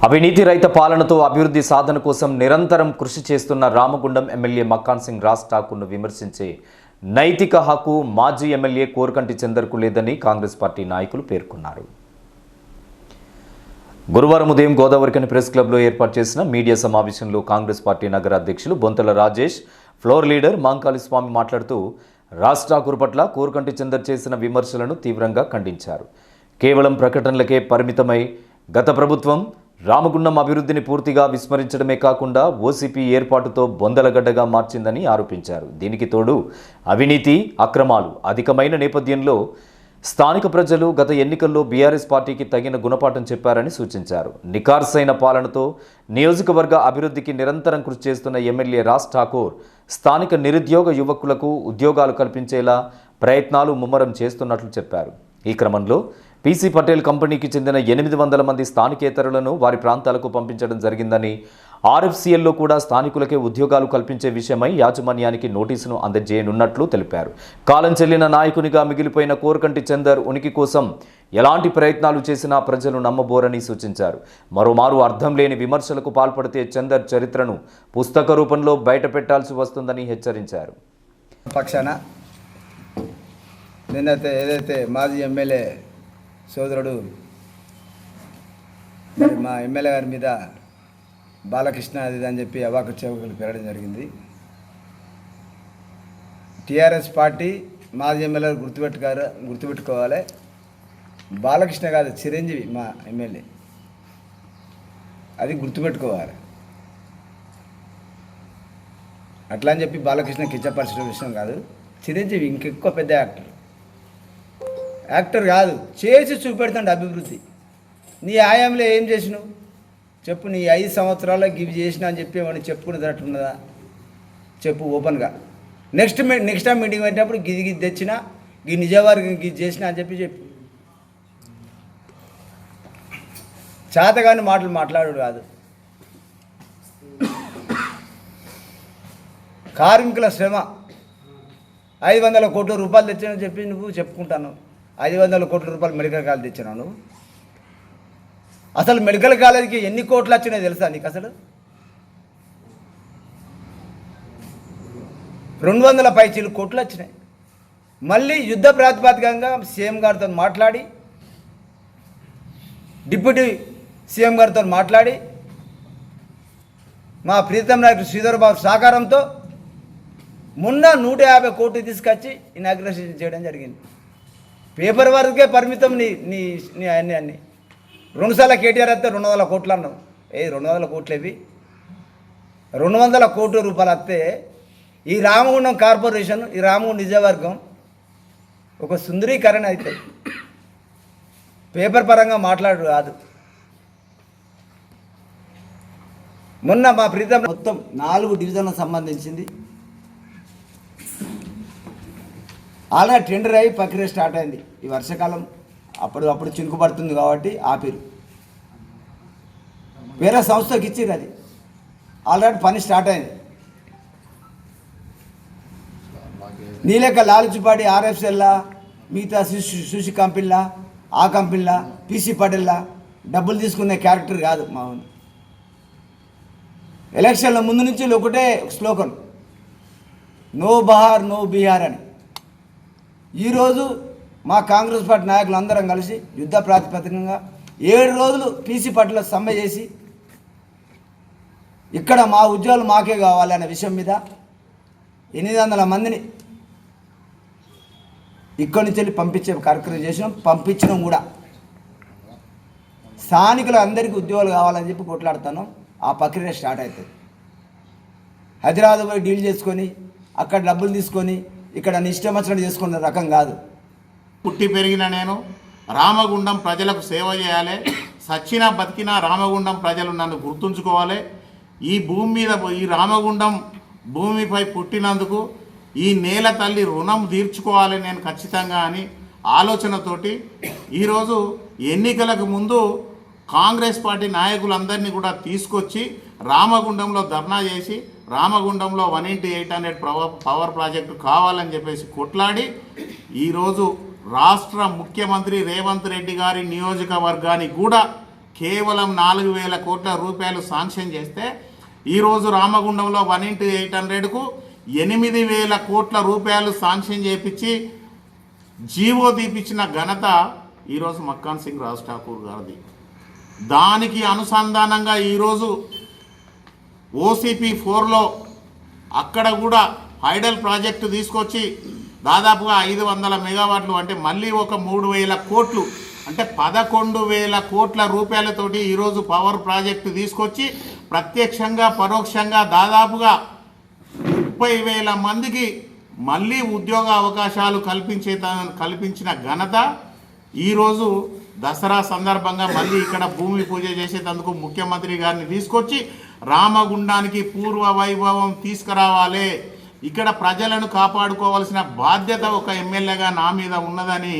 అవినీతి రహిత పాలనతో అభివృద్ధి సాధన కోసం నిరంతరం కృషి చేస్తున్న రామగుండం ఎమ్మెల్యే మక్కాన్ సింగ్ రాజ్ ఠాకూర్ను విమర్శించే నైతిక హక్కు మాజీ ఎమ్మెల్యే కోరకంటి చందర్కు లేదని కాంగ్రెస్ పార్టీ నాయకులు పేర్కొన్నారు. గురువారం ఉదయం గోదావరికని ప్రెస్ క్లబ్లో ఏర్పాటు చేసిన మీడియా సమావేశంలో కాంగ్రెస్ పార్టీ నగర అధ్యక్షులు బొంతల రాజేష్, ఫ్లోర్ లీడర్ మాంకాళి స్వామి మాట్లాడుతూ రాజ్ ఠాకూర్ పట్ల కోరకంటి చందర్ చేసిన విమర్శలను తీవ్రంగా ఖండించారు. కేవలం ప్రకటనలకే పరిమితమై గత ప్రభుత్వం రామగుండం అభివృద్ధిని పూర్తిగా విస్మరించడమే కాకుండా ఓసీపీ ఏర్పాటుతో బొందలగడ్డగా మార్చిందని ఆరోపించారు. దీనికి తోడు అవినీతి అక్రమాలు అధికమైన నేపథ్యంలో స్థానిక ప్రజలు గత ఎన్నికల్లో బీఆర్ఎస్ పార్టీకి తగిన గుణపాఠం చెప్పారని సూచించారు. నికార్సైన పాలనతో నియోజకవర్గ అభివృద్ధికి నిరంతరం కృషి చేస్తున్న ఎమ్మెల్యే రాజ్ ఠాకూర్ స్థానిక నిరుద్యోగ యువకులకు ఉద్యోగాలు కల్పించేలా ప్రయత్నాలు ముమ్మరం చేస్తున్నట్లు చెప్పారు. ఈ క్రమంలో పీసీ పటేల్ కంపెనీకి చెందిన 800 మంది స్థానికేతరులను వారి ప్రాంతాలకు పంపించడం జరిగిందని, ఆర్ఎఫ్సీఎల్లో కూడా స్థానికులకే ఉద్యోగాలు కల్పించే విషయమై యాజమాన్యానికి నోటీసును అందజేయనున్నట్లు తెలిపారు. కాలం చెల్లిన నాయకునిగా మిగిలిపోయిన కోరకంటి చందర్ ఉనికి కోసం ఎలాంటి ప్రయత్నాలు చేసినా ప్రజలు నమ్మబోరని సూచించారు. మరోమారు అర్థం లేని విమర్శలకు పాల్పడితే చందర్ చరిత్రను పుస్తక రూపంలో బయటపెట్టాల్సి వస్తుందని హెచ్చరించారు. పక్షాన నిన్నైతే ఏదైతే మాజీ ఎమ్మెల్యే సోదరుడు మరి మా ఎమ్మెల్యే గారి మీద బాలకృష్ణ అది అని చెప్పి అవాకు చౌకలు పెరగడం జరిగింది. టీఆర్ఎస్ పార్టీ మాజీ ఎమ్మెల్యే గుర్తుపెట్టుకోవాలి. బాలకృష్ణ కాదు, చిరంజీవి మా ఎమ్మెల్యే, అది గుర్తుపెట్టుకోవాలి. అట్లా అని చెప్పి బాలకృష్ణ కించపరిచిన విషయం కాదు. చిరంజీవి ఇంకెక్కువ పెద్ద యాక్టర్ కాదు, చేసి చూపెడతాడు అభివృద్ధి. నీ ఆయాంలో ఏం చేసినావు చెప్పు. నీ 5 సంవత్సరాల్లో గివి చేసినా అని చెప్పి వాడిని చెప్పుకునేటట్టు ఉన్నదా చెప్పు ఓపెన్గా. నెక్స్ట్ టైం మీటింగ్ పెట్టినప్పుడు గిది తెచ్చినా ఈ నిజవారికి గిది చేసినా అని చెప్పి చేతగాని మాటలు మాట్లాడు కాదు. కార్మికుల శ్రమ 500 కోట్ల రూపాయలు తెచ్చానని చెప్పి నువ్వు చెప్పుకుంటాను. 500 కోట్ల రూపాయలు మెడికల్ కాలేజ్ తెచ్చినావు నువ్వు. అసలు మెడికల్ కాలేజీకి ఎన్ని కోట్లు వచ్చినాయి తెలుసా నీకు? అసలు 200 పైచీలు కోట్లు వచ్చినాయి. మళ్ళీ యుద్ధ ప్రాతిపదికంగా సీఎం గారితో మాట్లాడి, డిప్యూటీ సీఎం గారితో మాట్లాడి, మా ప్రీతం నాయకుడు శ్రీధర్ బాబు సహకారంతో మొన్న 150 కోట్లు తీసుకొచ్చి ఇనాగ్రేషన్ చేయడం జరిగింది. పేపర్ వర్కే పరిమితం నీ అన్నీ 2 సార్లు కేటీఆర్ వస్తే 200 కోట్లు అన్నావు. 200 కోట్లు ఇవి 200 కోట్ల రూపాయలు వస్తే ఈ రామగుండం కార్పొరేషన్, ఈ రామగుండం నిజవర్గం ఒక సుందరీకరణ అవుతుంది. పేపర్ పరంగా మాట్లాడు కాదు. మొన్న మా ప్రీతం మొత్తం 4 డివిజన్లకు సంబంధించింది ఆల్రెడీ టెండర్ అయ్యి ప్రక్రియ స్టార్ట్ అయింది. ఈ వర్షాకాలం అప్పుడు చినుకు పడుతుంది కాబట్టి ఆపిరు. వేరే సంస్థకి ఇచ్చిర్రు, అది ఆల్రెడీ పని స్టార్ట్ అయింది. నీ లెక్క లాలుచిపాడి ఆర్ఎఫ్సీఎల్లా, మిగతా సుషి కంపెనీలా, ఆ కంపెనీలా, పీసీ పటేల్లా డబ్బులు తీసుకునే క్యారెక్టర్ కాదు మా ఊరు. ఎలక్షన్ల ముందు నుంచి ఒకటే slogan, no Bahar no Bihar అని. ఈరోజు మా కాంగ్రెస్ పార్టీ నాయకులు అందరం కలిసి యుద్ధ ప్రాతిపదికంగా 7 రోజులు పీసీ పట్ల సమ్మె చేసి ఇక్కడ మా ఉద్యోగాలు మాకే కావాలి అనే విషయం మీద 800 మందిని ఇక్కడి నుంచి వెళ్ళి పంపించే కార్యక్రమం చేసినాం. పంపించడం కూడా స్థానికులు అందరికీ ఉద్యోగాలు కావాలని చెప్పి కొట్లాడుతాను. ఆ ప్రక్రియ స్టార్ట్ అవుతుంది. హైదరాబాద్ పోయి డీల్ చేసుకొని అక్కడ డబ్బులు తీసుకొని ఇక్కడ ఇష్టం వచ్చినట్టు చేసుకునే రకం కాదు. పుట్టి పెరిగిన నేను రామగుండం ప్రజలకు సేవ చేయాలి. సచ్చినా బతికినా రామగుండం ప్రజలు నన్ను గుర్తుంచుకోవాలి. ఈ భూమి మీద ఈ రామగుండం భూమిపై పుట్టినందుకు ఈ నేల తల్లి రుణం తీర్చుకోవాలి నేను ఖచ్చితంగా అని ఆలోచనతోటి ఈరోజు ఎన్నికలకు ముందు కాంగ్రెస్ పార్టీ నాయకులందరినీ కూడా తీసుకొచ్చి రామగుండంలో ధర్నా చేసి రామగుండంలో 1:800 పవర్ ప్రాజెక్టు కావాలని చెప్పేసి కొట్లాడి ఈరోజు రాష్ట్ర ముఖ్యమంత్రి రేవంత్ రెడ్డి గారి నియోజకవర్గానికి కూడా కేవలం 4,000 కోట్ల రూపాయలు శాంక్షన్ చేస్తే ఈరోజు రామగుండంలో 1x800కు 8,000 కోట్ల రూపాయలు శాంక్షన్ చేపించి జీవో తీపించిన ఘనత ఈరోజు మక్కాన్ సింగ్ రాజ్ ఠాకూర్ గారిది. దానికి అనుసంధానంగా ఈరోజు OCP4లో అక్కడ కూడా హైడల్ ప్రాజెక్టు తీసుకొచ్చి దాదాపుగా 500 మెగావాట్లు అంటే మళ్ళీ ఒక 3,000 కోట్లు అంటే 11,000 కోట్ల రూపాయలతోటి ఈరోజు పవర్ ప్రాజెక్టు తీసుకొచ్చి ప్రత్యక్షంగా పరోక్షంగా దాదాపుగా 30,000 మందికి మళ్ళీ ఉద్యోగ అవకాశాలు కల్పించిన ఘనత ఈరోజు దసరా సందర్భంగా మళ్ళీ ఇక్కడ భూమి పూజ చేసేందుకు ముఖ్యమంత్రి గారిని తీసుకొచ్చి రామగుండానికి పూర్వ వైభవం తీసుకురావాలి, ఇక్కడ ప్రజలను కాపాడుకోవాల్సిన బాధ్యత ఒక ఎమ్మెల్యేగా నా మీద ఉన్నదని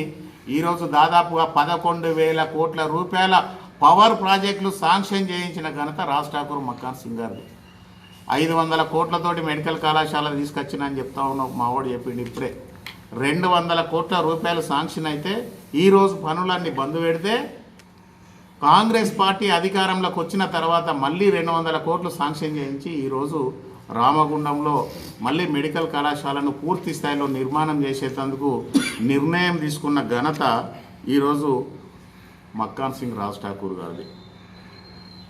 ఈరోజు దాదాపుగా 11,000 కోట్ల రూపాయల పవర్ ప్రాజెక్టులు శాంక్షన్ చేయించిన ఘనత రాజ్ ఠాకూర్ మక్కాన్ సింగ్ గారిది. 500 కోట్లతోటి మెడికల్ కళాశాల తీసుకొచ్చినని చెప్తా ఉన్నాం, మావాడు చెప్పిండు ఇప్పుడే. 200 కోట్ల రూపాయలు శాంక్షన్ అయితే ఈరోజు పనులన్నీ బంద్ పెడితే కాంగ్రెస్ పార్టీ అధికారంలోకి వచ్చిన తర్వాత మళ్ళీ 200 కోట్లు శాంక్షన్ చేయించి ఈరోజు రామగుండంలో మళ్ళీ మెడికల్ కళాశాలను పూర్తి స్థాయిలో నిర్మాణం చేసేందుకు నిర్ణయం తీసుకున్న ఘనత ఈరోజు మక్కాన్ సింగ్ రాజ్ ఠాకూర్ గారిది.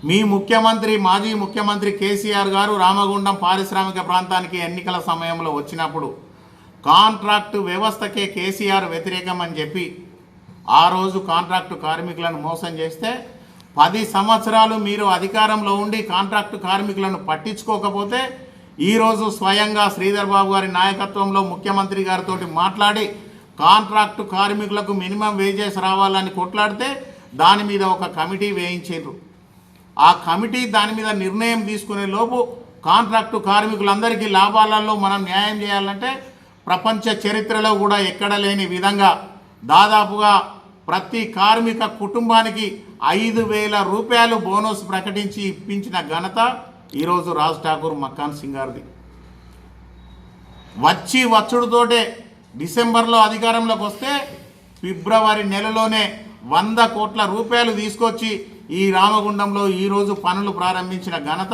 మీ ముఖ్యమంత్రి మాజీ ముఖ్యమంత్రి కేసీఆర్ గారు రామగుండం పారిశ్రామిక ప్రాంతానికి ఎన్నికల సమయంలో వచ్చినప్పుడు కాంట్రాక్టు వ్యవస్థకే కేసీఆర్ వ్యతిరేకం అని చెప్పి ఆ రోజు కాంట్రాక్టు కార్మికులను మోసం చేస్తే 10 సంవత్సరాలు మీరు అధికారంలో ఉండి కాంట్రాక్టు కార్మికులను పట్టించుకోకపోతే ఈరోజు స్వయంగా శ్రీధర్ బాబు గారి నాయకత్వంలో ముఖ్యమంత్రి గారితో మాట్లాడి కాంట్రాక్టు కార్మికులకు మినిమం వేజెస్ రావాలని కొట్లాడితే దాని మీద ఒక కమిటీ వేయించారు. ఆ కమిటీ దాని మీద నిర్ణయం తీసుకునే లోపు కాంట్రాక్టు కార్మికులందరికీ లాభాలలో మనం న్యాయం చేయాలంటే ప్రపంచ చరిత్రలో కూడా ఎక్కడ లేని విధంగా దాదాపుగా ప్రతి కార్మిక కుటుంబానికి 5,000 రూపాయలు బోనస్ ప్రకటించి ఇప్పించిన ఘనత ఈరోజు రాజ్ ఠాకూర్ మక్కాన్ సింగ్ గారిది. వచ్చుడుతోటే డిసెంబర్లో అధికారంలోకి వస్తే ఫిబ్రవరి నెలలోనే 100 కోట్ల రూపాయలు తీసుకొచ్చి ఈ రామగుండంలో ఈరోజు పనులు ప్రారంభించిన ఘనత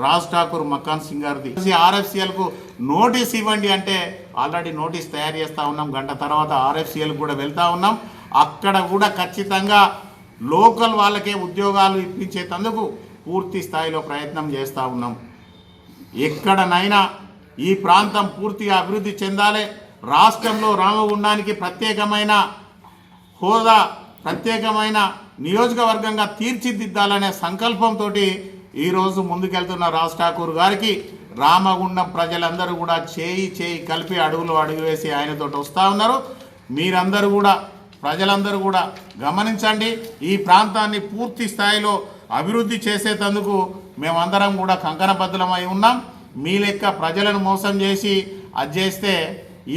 రాజ్ ఠాకూర్ మక్కాన్ సింగ్ గారిది. RFCLకు నోటీస్ ఇవ్వండి అంటే ఆల్రెడీ నోటీస్ తయారు చేస్తూ ఉన్నాం, గంట తర్వాత RFCLకు కూడా వెళ్తూ ఉన్నాం. అక్కడ కూడా ఖచ్చితంగా లోకల్ వాళ్ళకే ఉద్యోగాలు ఇప్పించేందుకు పూర్తి స్థాయిలో ప్రయత్నం చేస్తూ ఉన్నాం. ఎక్కడనైనా ఈ ప్రాంతం పూర్తిగా అభివృద్ధి చెందాలి, రాష్ట్రంలో రామగుండానికి ప్రత్యేకమైన హోదా ప్రత్యేకమైన నియోజకవర్గంగా తీర్చిదిద్దాలనే సంకల్పంతో ఈరోజు ముందుకెళ్తున్న రాజ్ ఠాకూర్ గారికి రామగుండం ప్రజలందరూ కూడా చేయి కలిపి అడుగు వేసి ఆయనతో వస్తూ ఉన్నారు. మీరందరూ కూడా ప్రజలందరూ కూడా గమనించండి, ఈ ప్రాంతాన్ని పూర్తి స్థాయిలో అభివృద్ధి చేసేందుకు మేమందరం కూడా కంకణబద్ధమై ఉన్నాం. మీ లెక్క ప్రజలను మోసం చేసి అది చేస్తే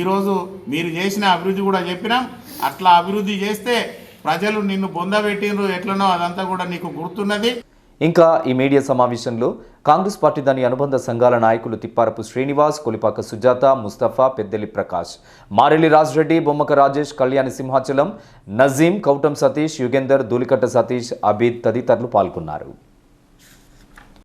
ఈరోజు మీరు చేసిన అభివృద్ధి కూడా చెప్పినాం, అట్లా అభివృద్ధి చేస్తే ప్రజలు నిన్ను బొందబెట్టినరు ఎట్లనో అదంతా కూడా నీకు గుర్తున్నది. ఇంకా ఈ మీడియా సమావేశంలో కాంగ్రెస్ పార్టీ దాని అనుబంధ సంఘాల నాయకులు తిప్పారపు శ్రీనివాస్, కొలిపాక సుజాత, ముస్తఫా, పెద్దెలి ప్రకాష్, మారెల్లి రాజ్రెడ్డి, బొమ్మక రాజేష్, కళ్యాణి సింహాచలం, నజీం, కౌటం సతీష్, యుగేందర్, దూలికట్ట సతీష్, అబీద్ తదితరులు పాల్గొన్నారు.